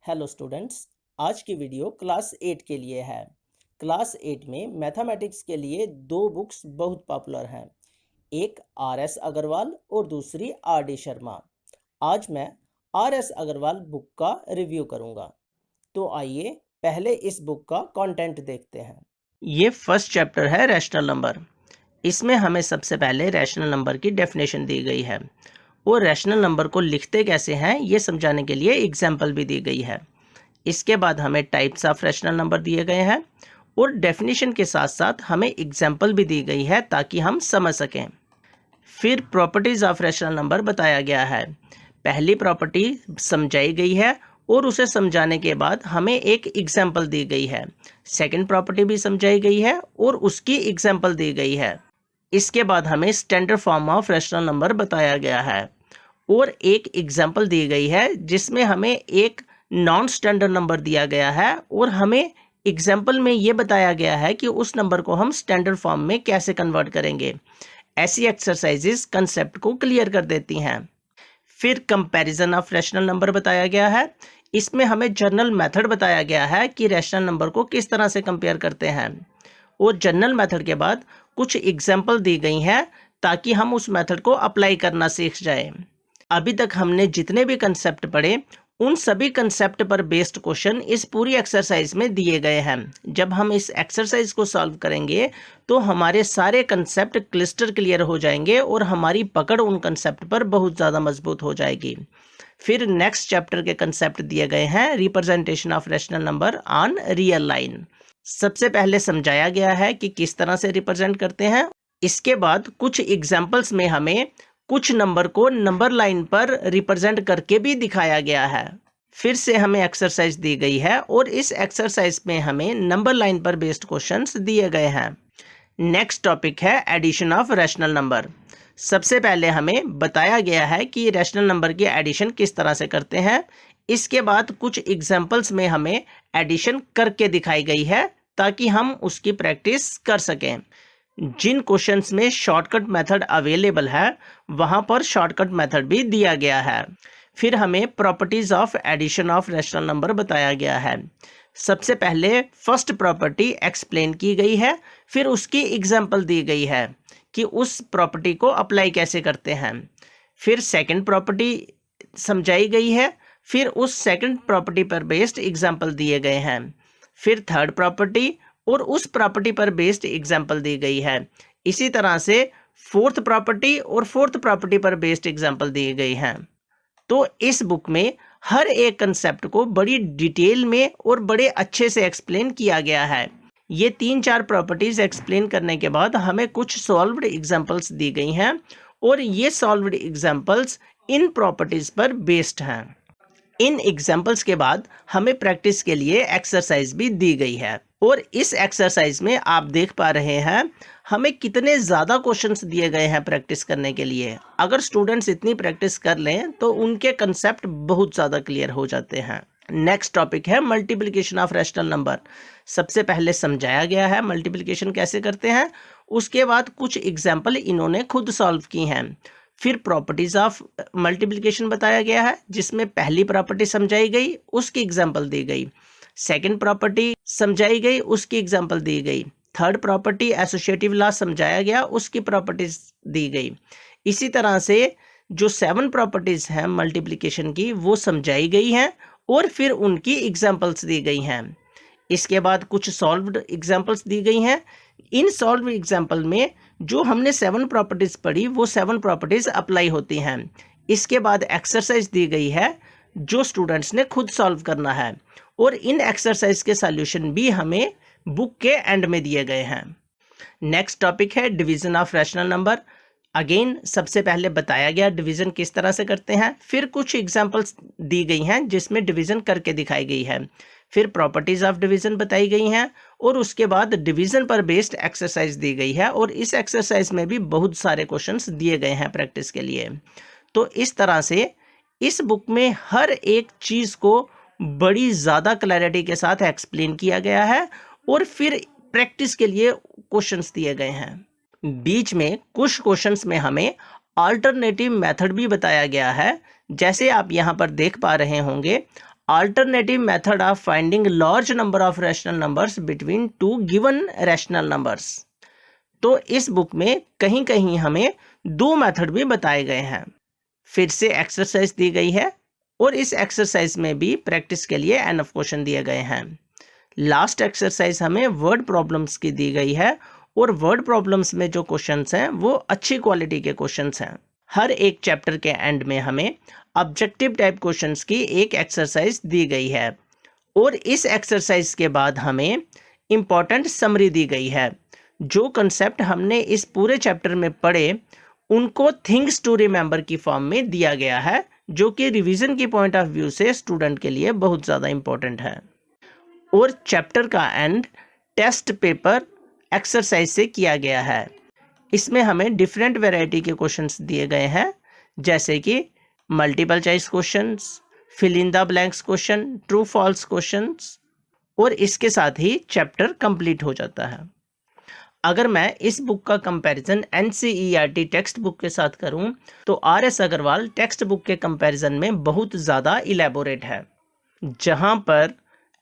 Hello students, आज की video class 8 के लिए है। क्लास 8 में मैथमेटिक्स के लिए दो बुक्स बहुत पॉपुलर हैं, एक आर.एस. अग्रवाल और दूसरी आर.डी. शर्मा। आज मैं आर.एस. अग्रवाल बुक का रिव्यू करूंगा। तो आइए पहले इस बुक का कंटेंट देखते हैं। ये फर्स्ट चैप्टर है रैशनल नंबर। इसमें हमें सबसे पहले रैशनल नंबर की डेफिनेशन दी गई है और रैशनल नंबर को लिखते कैसे हैं ये समझाने के लिए एग्जाम्पल भी दी गई है। इसके बाद हमें टाइप्स ऑफ रैशनल नंबर दिए गए हैं और डेफिनेशन के साथ साथ हमें एग्जाम्पल भी दी गई है ताकि हम समझ सकें। फिर प्रॉपर्टीज ऑफ रैशनल नंबर बताया गया है। पहली प्रॉपर्टी समझाई गई है और उसे समझाने के बाद हमें एक एग्जाम्पल दी गई है। सेकंड प्रॉपर्टी भी समझाई गई है और उसकी एग्जाम्पल दी गई है। इसके बाद हमें standard form of rational number बताया गया है और एक एग्जाम्पल दी गई है जिसमें हमें एक नॉन स्टैंडर्ड नंबर दिया गया है और हमें एग्जाम्पल में ये बताया गया है कि उस नंबर को हम स्टैंडर्ड फॉर्म में कैसे कन्वर्ट करेंगे। ऐसी एक्सरसाइजेस कंसेप्ट को क्लियर कर देती हैं। फिर कंपैरिजन ऑफ रैशनल नंबर बताया गया है। इसमें हमें जनरल मेथड बताया गया है कि रैशनल नंबर को किस तरह से कंपेयर करते हैं और जनरल मेथड के बाद कुछ एग्जाम्पल दी गई हैं ताकि हम उस मेथड को अप्लाई करना सीख जाएं। अभी तक हमने जितने भी कंसेप्ट पढ़े उन सभी कंसेप्ट पर बेस्ड क्वेश्चन इस पूरी एक्सरसाइज में दिए गए हैं। जब हम इस एक्सरसाइज को सॉल्व करेंगे तो हमारे सारे कंसेप्ट क्लिस्टर क्लियर हो जाएंगे और हमारी पकड़ उन कंसेप्ट पर बहुत ज़्यादा मजबूत हो जाएगी। फिर नेक्स्ट चैप्टर के कंसेप्ट दिए गए हैं representation of rational number on real line. सबसे पहले समझाया गया है कि किस तरह से रिप्रेजेंट करते हैं। इसके बाद कुछ एग्जाम्पल्स में हमें कुछ नंबर को नंबर लाइन पर रिप्रेजेंट करके भी दिखाया गया है। फिर से हमें एक्सरसाइज दी गई है और इस एक्सरसाइज में हमें नंबर लाइन पर बेस्ड क्वेश्चंस दिए गए हैं। नेक्स्ट टॉपिक है एडिशन ऑफ रैशनल नंबर। सबसे पहले हमें बताया गया है कि रैशनल नंबर की एडिशन किस तरह से करते हैं। इसके बाद कुछ एग्जाम्पल्स में हमें एडिशन करके दिखाई गई है ताकि हम उसकी प्रैक्टिस कर सकें। जिन क्वेश्चंस में शॉर्टकट मेथड अवेलेबल है वहां पर शॉर्टकट मेथड भी दिया गया है। फिर हमें properties of addition of rational number बताया गया है। सबसे पहले फर्स्ट प्रॉपर्टी एक्सप्लेन की गई है, फिर उसकी एग्जाम्पल दी गई है कि उस प्रॉपर्टी को अप्लाई कैसे करते हैं। फिर सेकंड प्रॉपर्टी समझाई गई है, फिर उस सेकंड प्रॉपर्टी पर बेस्ड एग्जाम्पल दिए गए हैं। फिर थर्ड प्रॉपर्टी और उस प्रॉपर्टी पर बेस्ड एग्जाम्पल दी गई है। इसी तरह से फोर्थ प्रॉपर्टी और फोर्थ प्रॉपर्टी पर बेस्ड एग्जाम्पल दी गई हैं। तो इस बुक में हर एक कंसेप्ट को बड़ी डिटेल में और बड़े अच्छे से एक्सप्लेन किया गया है। ये 3-4 प्रॉपर्टीज एक्सप्लेन करने के बाद हमें कुछ सॉल्व्ड एग्जाम्पल्स दी गई हैं और ये सॉल्व्ड एग्जाम्पल्स इन प्रॉपर्टीज पर बेस्ड हैं। इन एग्जाम्पल्स के बाद हमें प्रैक्टिस के लिए एक्सरसाइज भी दी गई है और इस एक्सरसाइज में आप देख पा रहे हैं हमें कितने ज़्यादा क्वेश्चंस दिए गए हैं प्रैक्टिस करने के लिए। अगर स्टूडेंट्स इतनी प्रैक्टिस कर लें तो उनके कंसेप्ट बहुत ज़्यादा क्लियर हो जाते हैं। नेक्स्ट टॉपिक है मल्टीप्लिकेशन ऑफ रैशनल नंबर। सबसे पहले समझाया गया है मल्टीप्लिकेशन कैसे करते हैं, उसके बाद कुछ एग्जाम्पल इन्होंने खुद सॉल्व की हैं। फिर प्रॉपर्टीज ऑफ मल्टीप्लिकेशन बताया गया है जिसमें पहली प्रॉपर्टी समझाई गई, उसकी एग्जाम्पल दी गई। सेकंड प्रॉपर्टी समझाई गई, उसकी एग्जाम्पल दी गई। थर्ड प्रॉपर्टी एसोसिएटिव लॉ समझाया गया, उसकी प्रॉपर्टीज दी गई। इसी तरह से जो 7 प्रॉपर्टीज हैं मल्टीप्लिकेशन की वो समझाई गई हैं और फिर उनकी एग्जाम्पल्स दी गई हैं। इसके बाद कुछ सॉल्व्ड एग्जाम्पल्स दी गई हैं। इन सॉल्व एग्जाम्पल में जो हमने 7 प्रॉपर्टीज पढ़ी वो 7 प्रॉपर्टीज अप्लाई होती हैं। इसके बाद एक्सरसाइज दी गई है जो स्टूडेंट्स ने खुद सॉल्व करना है और इन एक्सरसाइज के सॉल्यूशन भी हमें बुक के एंड में दिए गए हैं। नेक्स्ट टॉपिक है division of rational number. Again सबसे पहले बताया गया डिवीजन किस तरह से करते हैं, फिर कुछ एग्जांपल्स दी गई हैं जिसमें डिवीजन करके दिखाई गई है। फिर प्रॉपर्टीज ऑफ डिवीजन बताई गई हैं और उसके बाद डिवीजन पर बेस्ड एक्सरसाइज दी गई है और इस एक्सरसाइज में भी बहुत सारे क्वेश्चंस दिए गए हैं प्रैक्टिस के लिए। तो इस तरह से इस बुक में हर एक चीज़ को बड़ी ज़्यादा क्लैरिटी के साथ एक्सप्लेन किया गया है और फिर प्रैक्टिस के लिए क्वेश्चंस दिए गए हैं। बीच में कुछ क्वेश्चंस में हमें अल्टरनेटिव मेथड भी बताया गया है। जैसे आप यहाँ पर देख पा रहे होंगे alternative method of finding large number of rational numbers between two given rational numbers। तो इस बुक में कहीं कहीं हमें दो मेथड भी बताए गए हैं। फिर से एक्सरसाइज दी गई है और इस एक्सरसाइज में भी प्रैक्टिस के लिए एनफ क्वेश्चन दिए गए हैं। लास्ट एक्सरसाइज हमें वर्ड प्रॉब्लम्स की दी गई है और वर्ड प्रॉब्लम्स में जो क्वेश्चंस हैं वो अच्छी क्वालिटी के क्वेश्चंस हैं। हर एक चैप्टर के एंड में हमें ऑब्जेक्टिव टाइप क्वेश्चंस की एक एक्सरसाइज दी गई है और इस एक्सरसाइज के बाद हमें इम्पॉर्टेंट समरी दी गई है। जो कंसेप्ट हमने इस पूरे चैप्टर में पढ़े उनको थिंग्स टू रिमेंबर की फॉर्म में दिया गया है, जो कि रिवीजन की पॉइंट ऑफ व्यू से स्टूडेंट के लिए बहुत ज़्यादा इम्पोर्टेंट है। और चैप्टर का एंड टेस्ट पेपर एक्सरसाइज से किया गया है। इसमें हमें डिफरेंट वैरायटी के क्वेश्चंस दिए गए हैं, जैसे कि multiple choice questions, fill in the blanks question, true false questions, और इसके साथ ही चैप्टर कंप्लीट हो जाता है। अगर मैं इस बुक का कंपैरिजन NCERT टेक्स्ट बुक के साथ करूं तो RS अग्रवाल टेक्स्ट बुक के कंपैरिजन में बहुत ज़्यादा इलेबोरेट है। जहां पर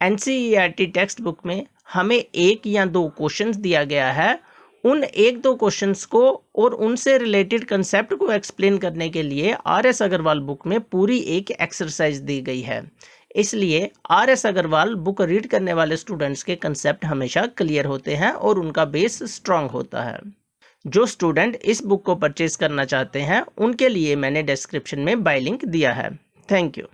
NCERT टेक्स्ट बुक में हमें एक या दो क्वेश्चंस दिया गया है, उन एक दो क्वेश्चंस को और उनसे रिलेटेड कंसेप्ट को एक्सप्लेन करने के लिए RS अग्रवाल बुक में पूरी एक एक्सरसाइज दी गई है। इसलिए RS अग्रवाल बुक रीड करने वाले स्टूडेंट्स के कंसेप्ट हमेशा क्लियर होते हैं और उनका बेस स्ट्रांग होता है। जो स्टूडेंट इस बुक को परचेज करना चाहते हैं उनके लिए मैंने डिस्क्रिप्शन में बाय लिंक दिया है। Thank you.